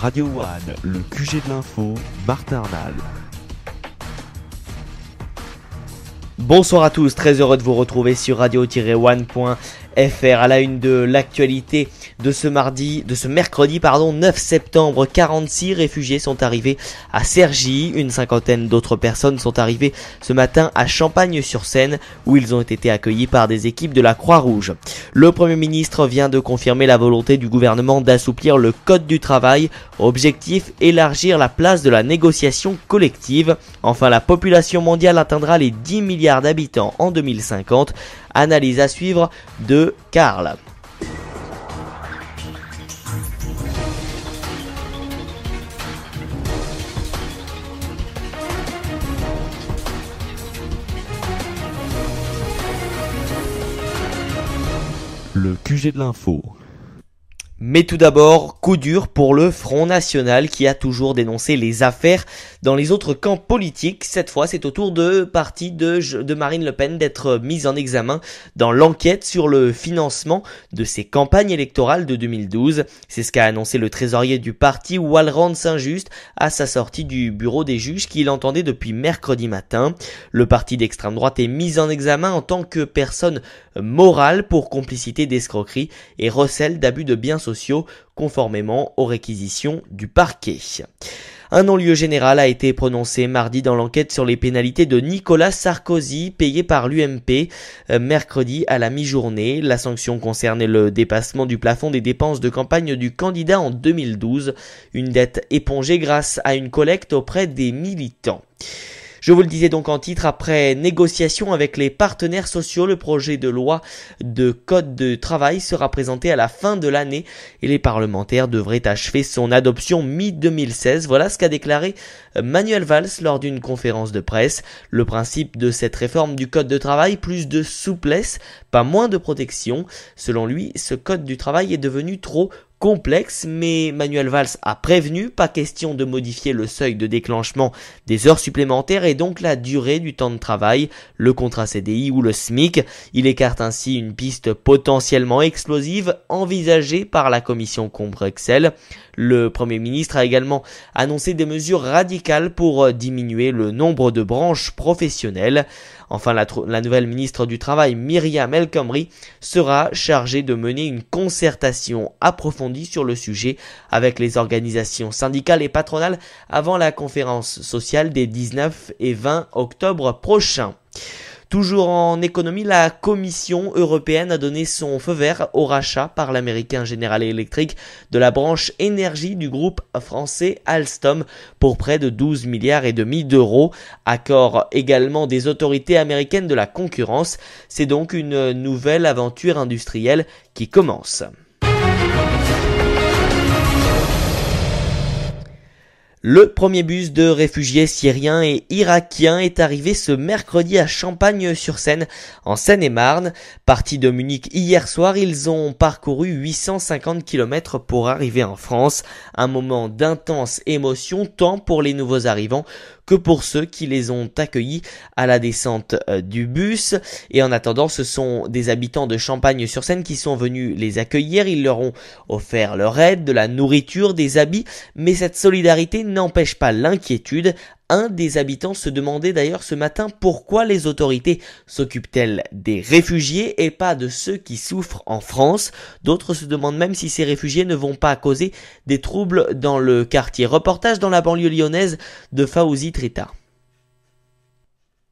Radio One, le QG de l'info, Martin Arnal. Bonsoir à tous, très heureux de vous retrouver sur radio-one.fr à la une de l'actualité de ce mercredi 9 septembre. 46 réfugiés sont arrivés à Cergy, une cinquantaine d'autres personnes sont arrivées ce matin à Champagne-sur-Seine où ils ont été accueillis par des équipes de la Croix-Rouge. Le Premier ministre vient de confirmer la volonté du gouvernement d'assouplir le code du travail, objectif élargir la place de la négociation collective. Enfin, la population mondiale atteindra les 10 milliards d'habitants en 2050. Analyse à suivre de Karl. Le QG de l'info. Mais tout d'abord, coup dur pour le Front National qui a toujours dénoncé les affaires dans les autres camps politiques. Cette fois, c'est au tour de parti de Marine Le Pen d'être mise en examen dans l'enquête sur le financement de ses campagnes électorales de 2012. C'est ce qu'a annoncé le trésorier du parti, Walrand Saint-Just, à sa sortie du bureau des juges qu'il entendait depuis mercredi matin. Le parti d'extrême droite est mis en examen en tant que personne morale pour complicité d'escroquerie et recel d'abus de biens sociaux conformément aux réquisitions du parquet. Un non-lieu général a été prononcé mardi dans l'enquête sur les pénalités de Nicolas Sarkozy payées par l'UMP mercredi à la mi-journée. La sanction concernait le dépassement du plafond des dépenses de campagne du candidat en 2012, une dette épongée grâce à une collecte auprès des militants. Je vous le disais donc en titre, après négociation avec les partenaires sociaux, le projet de loi de code de travail sera présenté à la fin de l'année et les parlementaires devraient achever son adoption mi-2016. Voilà ce qu'a déclaré Manuel Valls lors d'une conférence de presse. Le principe de cette réforme du code de travail, plus de souplesse, pas moins de protection. Selon lui, ce code du travail est devenu trop complexe, mais Manuel Valls a prévenu, pas question de modifier le seuil de déclenchement des heures supplémentaires et donc la durée du temps de travail, le contrat CDI ou le SMIC. Il écarte ainsi une piste potentiellement explosive envisagée par la commission Combrexel. Le Premier ministre a également annoncé des mesures radicales pour diminuer le nombre de branches professionnelles. Enfin, la nouvelle ministre du Travail, Myriam El Khomri, sera chargée de mener une concertation approfondie sur le sujet avec les organisations syndicales et patronales avant la conférence sociale des 19 et 20 octobre prochains. Toujours en économie, la Commission européenne a donné son feu vert au rachat par l'américain General Electric de la branche énergie du groupe français Alstom pour près de 12 milliards et demi d'euros. Accord également des autorités américaines de la concurrence. C'est donc une nouvelle aventure industrielle qui commence. Le premier bus de réfugiés syriens et irakiens est arrivé ce mercredi à Champagne-sur-Seine, en Seine-et-Marne. Partis de Munich hier soir, ils ont parcouru 850 km pour arriver en France. Un moment d'intense émotion tant pour les nouveaux arrivants que pour ceux qui les ont accueillis à la descente du bus. Et en attendant, ce sont des habitants de Champagne-sur-Seine qui sont venus les accueillir. Ils leur ont offert leur aide, de la nourriture, des habits, mais cette solidarité n'empêche pas l'inquiétude. Un des habitants se demandait d'ailleurs ce matin pourquoi les autorités s'occupent-elles des réfugiés et pas de ceux qui souffrent en France. D'autres se demandent même si ces réfugiés ne vont pas causer des troubles dans le quartier. Reportage dans la banlieue lyonnaise de Fawzi Trita.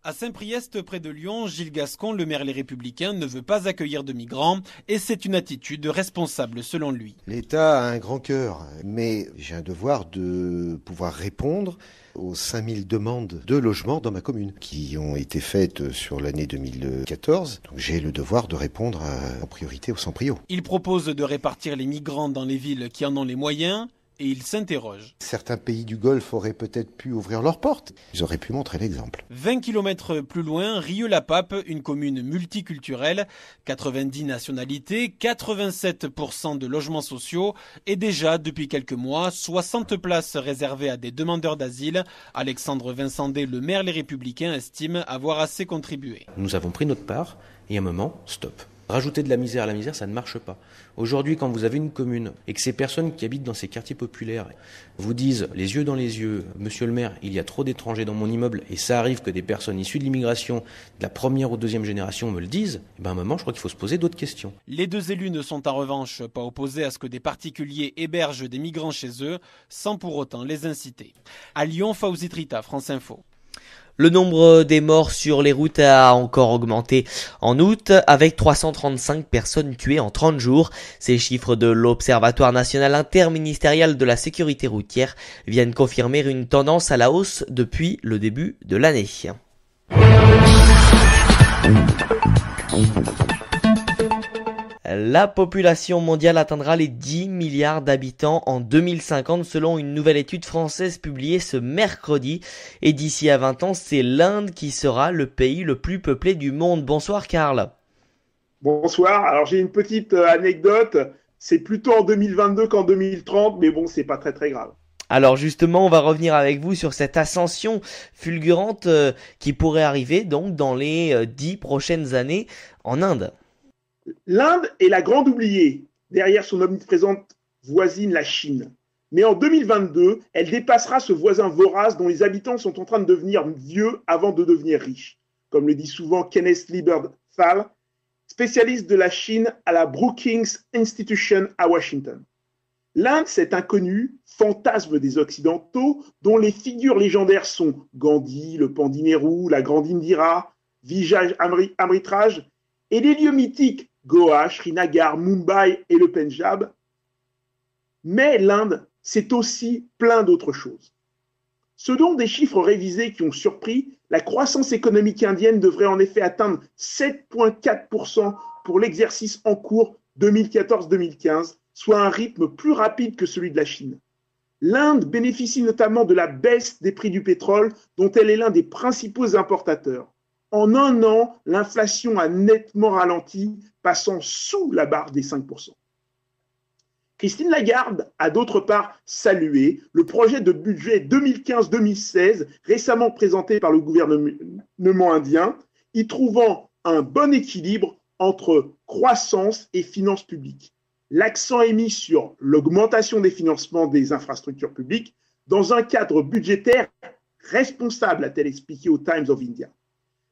À Saint-Priest, près de Lyon, Gilles Gascon, le maire Les Républicains, ne veut pas accueillir de migrants et c'est une attitude responsable selon lui. L'État a un grand cœur, mais j'ai un devoir de pouvoir répondre aux 5000 demandes de logement dans ma commune qui ont été faites sur l'année 2014. Donc j'ai le devoir de répondre en priorité au sans prio. Il propose de répartir les migrants dans les villes qui en ont les moyens. Et il s'interroge. Certains pays du Golfe auraient peut-être pu ouvrir leurs portes. Ils auraient pu montrer l'exemple. 20 km plus loin, Rieux-la-Pape, une commune multiculturelle, 90 nationalités, 87% de logements sociaux et déjà, depuis quelques mois, 60 places réservées à des demandeurs d'asile. Alexandre Vincendet, le maire Les Républicains, estime avoir assez contribué. Nous avons pris notre part et à un moment, stop. Rajouter de la misère à la misère, ça ne marche pas. Aujourd'hui, quand vous avez une commune et que ces personnes qui habitent dans ces quartiers populaires vous disent les yeux dans les yeux, monsieur le maire, il y a trop d'étrangers dans mon immeuble et ça arrive que des personnes issues de l'immigration de la première ou deuxième génération me le disent, à un moment, je crois qu'il faut se poser d'autres questions. Les deux élus ne sont en revanche pas opposés à ce que des particuliers hébergent des migrants chez eux, sans pour autant les inciter. À Lyon, Fawzi Trita, France Info. Le nombre des morts sur les routes a encore augmenté en août, avec 335 personnes tuées en 30 jours. Ces chiffres de l'Observatoire national interministériel de la sécurité routière viennent confirmer une tendance à la hausse depuis le début de l'année. La population mondiale atteindra les 10 milliards d'habitants en 2050 selon une nouvelle étude française publiée ce mercredi. Et d'ici à 20 ans, c'est l'Inde qui sera le pays le plus peuplé du monde. Bonsoir Karl. Bonsoir. Alors j'ai une petite anecdote. C'est plutôt en 2022 qu'en 2030, mais bon, c'est pas très grave. Alors justement, on va revenir avec vous sur cette ascension fulgurante qui pourrait arriver donc dans les 10 prochaines années en Inde. L'Inde est la grande oubliée, derrière son omniprésente voisine, la Chine. Mais en 2022, elle dépassera ce voisin vorace dont les habitants sont en train de devenir vieux avant de devenir riches. Comme le dit souvent Kenneth Lieberthal, spécialiste de la Chine à la Brookings Institution à Washington. L'Inde, cet inconnu, fantasme des Occidentaux, dont les figures légendaires sont Gandhi, le Pandit Nehru, la grande Indira, Vijay Amritraj, et les lieux mythiques Goa, Srinagar, Mumbai et le Pendjab. Mais l'Inde, c'est aussi plein d'autres choses. Selon des chiffres révisés qui ont surpris, la croissance économique indienne devrait en effet atteindre 7,4% pour l'exercice en cours 2014-2015, soit un rythme plus rapide que celui de la Chine. L'Inde bénéficie notamment de la baisse des prix du pétrole, dont elle est l'un des principaux importateurs. En un an, l'inflation a nettement ralenti, passant sous la barre des 5%. Christine Lagarde a d'autre part salué le projet de budget 2015-2016 récemment présenté par le gouvernement indien, y trouvant un bon équilibre entre croissance et finances publiques. L'accent est mis sur l'augmentation des financements des infrastructures publiques dans un cadre budgétaire responsable, a-t-elle expliqué au Times of India.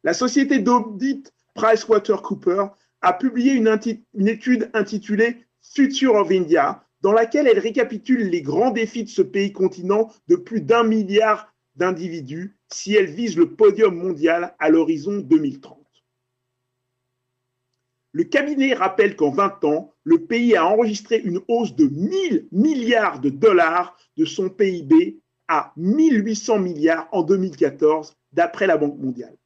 La société d'audit PricewaterhouseCoopers a publié une étude intitulée Future of India, dans laquelle elle récapitule les grands défis de ce pays continent de plus d'1 milliard d'individus si elle vise le podium mondial à l'horizon 2030. Le cabinet rappelle qu'en 20 ans, le pays a enregistré une hausse de 1000 milliards de dollars de son PIB à 1800 milliards en 2014, d'après la Banque mondiale.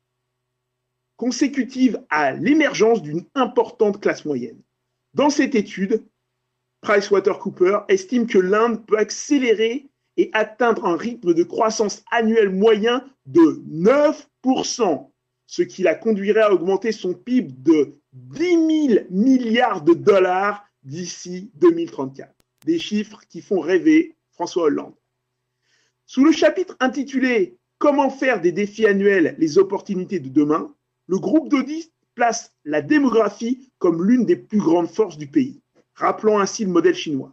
Consécutive à l'émergence d'une importante classe moyenne. Dans cette étude, PricewaterhouseCoopers estime que l'Inde peut accélérer et atteindre un rythme de croissance annuel moyen de 9%, ce qui la conduirait à augmenter son PIB de 10 000 milliards de dollars d'ici 2034. Des chiffres qui font rêver François Hollande. Sous le chapitre intitulé « Comment faire des défis annuels les opportunités de demain », le groupe d'audit place la démographie comme l'une des plus grandes forces du pays, rappelant ainsi le modèle chinois.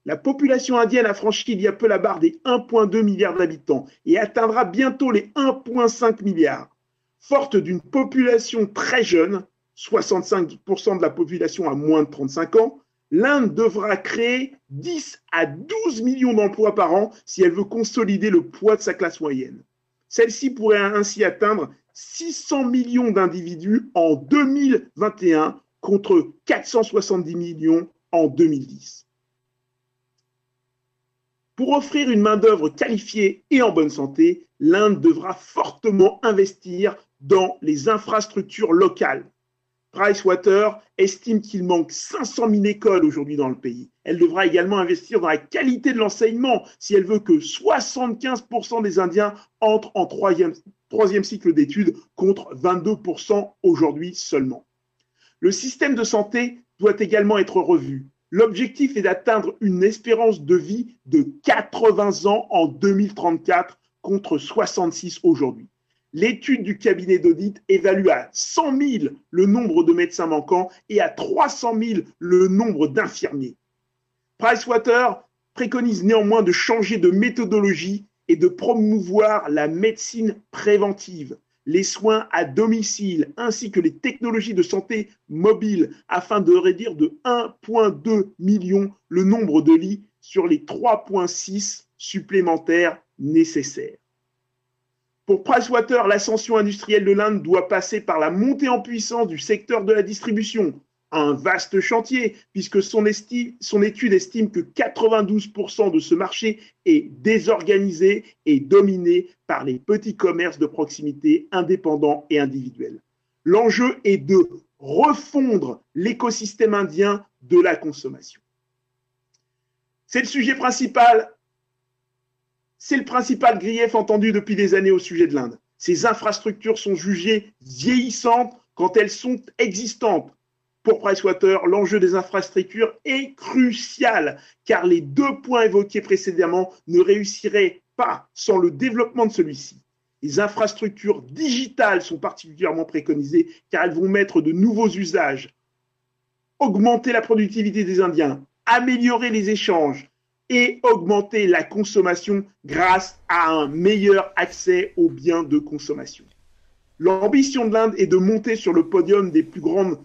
La population indienne a franchi il y a peu la barre des 1,2 milliards d'habitants et atteindra bientôt les 1,5 milliards. Forte d'une population très jeune, 65% de la population a moins de 35 ans, l'Inde devra créer 10 à 12 millions d'emplois par an si elle veut consolider le poids de sa classe moyenne. Celle-ci pourrait ainsi atteindre 600 millions d'individus en 2021 contre 470 millions en 2010. Pour offrir une main-d'œuvre qualifiée et en bonne santé, l'Inde devra fortement investir dans les infrastructures locales. Pricewater estime qu'il manque 500 000 écoles aujourd'hui dans le pays. Elle devra également investir dans la qualité de l'enseignement si elle veut que 75% des Indiens entrent en troisième cycle d'études contre 22% aujourd'hui seulement. Le système de santé doit également être revu. L'objectif est d'atteindre une espérance de vie de 80 ans en 2034 contre 66 aujourd'hui. L'étude du cabinet d'audit évalue à 100 000 le nombre de médecins manquants et à 300 000 le nombre d'infirmiers. Pricewaterhouse préconise néanmoins de changer de méthodologie et de promouvoir la médecine préventive, les soins à domicile ainsi que les technologies de santé mobile afin de réduire de 1,2 million le nombre de lits sur les 3,6 supplémentaires nécessaires. Pour Pricewaterhouse, l'ascension industrielle de l'Inde doit passer par la montée en puissance du secteur de la distribution, un vaste chantier puisque son étude estime que 92% de ce marché est désorganisé et dominé par les petits commerces de proximité indépendants et individuels. L'enjeu est de refondre l'écosystème indien de la consommation. C'est le sujet principal. C'est le principal grief entendu depuis des années au sujet de l'Inde. Ces infrastructures sont jugées vieillissantes quand elles sont existantes. Pour Pricewaterhouse, l'enjeu des infrastructures est crucial car les deux points évoqués précédemment ne réussiraient pas sans le développement de celui-ci. Les infrastructures digitales sont particulièrement préconisées car elles vont mettre de nouveaux usages, augmenter la productivité des Indiens, améliorer les échanges et augmenter la consommation grâce à un meilleur accès aux biens de consommation. L'ambition de l'Inde est de monter sur le podium des plus grandes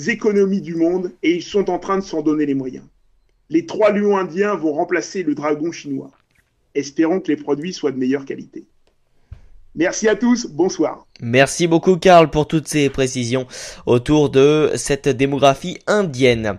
économies du monde et ils sont en train de s'en donner les moyens. Les 3 lions indiens vont remplacer le dragon chinois. Espérons que les produits soient de meilleure qualité. Merci à tous, bonsoir. Merci beaucoup Karl pour toutes ces précisions autour de cette démographie indienne.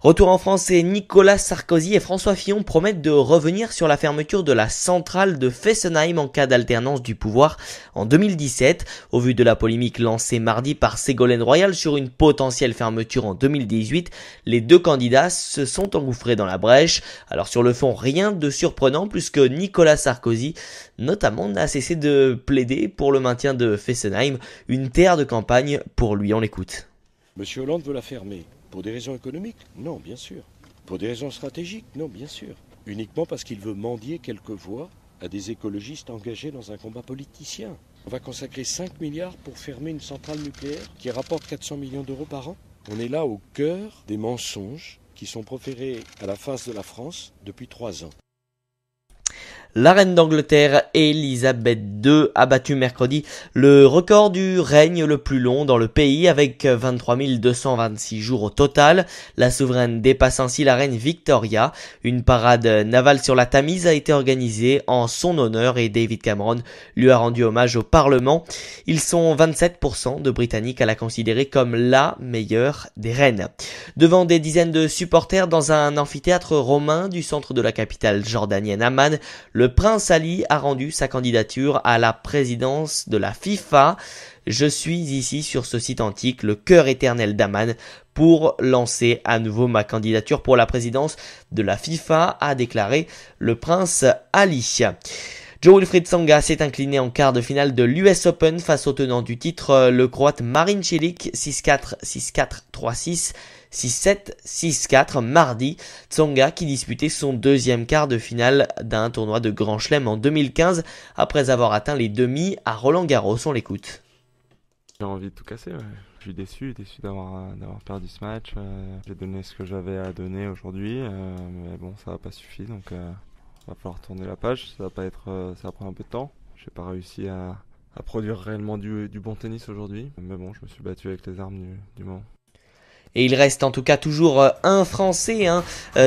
Retour en France, et Nicolas Sarkozy et François Fillon promettent de revenir sur la fermeture de la centrale de Fessenheim en cas d'alternance du pouvoir en 2017. Au vu de la polémique lancée mardi par Ségolène Royal sur une potentielle fermeture en 2018, les deux candidats se sont engouffrés dans la brèche. Alors sur le fond, rien de surprenant puisque Nicolas Sarkozy notamment n'a cessé de plaider pour le maintien de Fessenheim, une terre de campagne pour lui. On l'écoute. Monsieur Hollande veut la fermer. Pour des raisons économiques? Non, bien sûr. Pour des raisons stratégiques? Non, bien sûr. Uniquement parce qu'il veut mendier quelques voix à des écologistes engagés dans un combat politicien. On va consacrer 5 milliards pour fermer une centrale nucléaire qui rapporte 400 millions d'euros par an. On est là au cœur des mensonges qui sont proférés à la face de la France depuis 3 ans. La reine d'Angleterre, Elisabeth II, a battu mercredi le record du règne le plus long dans le pays avec 23 226 jours au total. La souveraine dépasse ainsi la reine Victoria. Une parade navale sur la Tamise a été organisée en son honneur et David Cameron lui a rendu hommage au Parlement. Ils sont 27% de Britanniques à la considérer comme la meilleure des reines. Devant des dizaines de supporters dans un amphithéâtre romain du centre de la capitale jordanienne Amman, le prince Ali a rendu sa candidature à la présidence de la FIFA. Je suis ici sur ce site antique, le cœur éternel d'Amman, pour lancer à nouveau ma candidature pour la présidence de la FIFA, a déclaré le prince Ali. Jo-Wilfried Tsonga s'est incliné en quart de finale de l'US Open face au tenant du titre, le croate Marin Cilic, 6-4, 6-4, 3-6. 6-7, 6-4 mardi. Tsonga qui disputait son deuxième quart de finale d'un tournoi de Grand Chelem en 2015 après avoir atteint les demi à Roland-Garros. On l'écoute. J'ai envie de tout casser, ouais. Je suis déçu d'avoir perdu ce match. J'ai donné ce que j'avais à donner aujourd'hui, mais bon, ça n'a pas suffi, donc va falloir tourner la page. Ça va prendre un peu de temps. J'ai pas réussi à produire réellement du bon tennis aujourd'hui, mais bon, je me suis battu avec les armes du moment. Et il reste en tout cas toujours un Français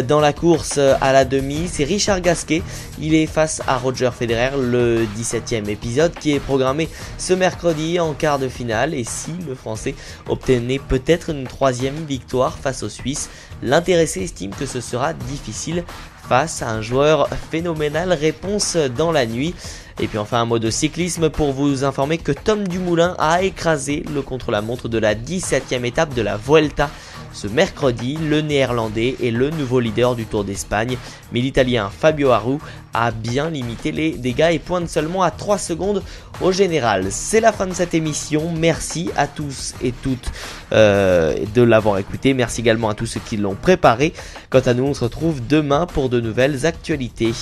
dans la course à la demi, c'est Richard Gasquet. Il est face à Roger Federer, le 17e épisode qui est programmé ce mercredi en quart de finale. Et si le Français obtenait peut-être une 3e victoire face aux Suisses, l'intéressé estime que ce sera difficile face à un joueur phénoménal. Réponse dans la nuit. Et puis enfin un mot de cyclisme pour vous informer que Tom Dumoulin a écrasé le contre-la-montre de la 17e étape de la Vuelta ce mercredi. Le néerlandais est le nouveau leader du Tour d'Espagne, mais l'italien Fabio Aru a bien limité les dégâts et pointe seulement à 3 secondes au général. C'est la fin de cette émission, merci à tous et toutes de l'avoir écouté, merci également à tous ceux qui l'ont préparé. Quant à nous, on se retrouve demain pour de nouvelles actualités.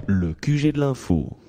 Le QG de l'info.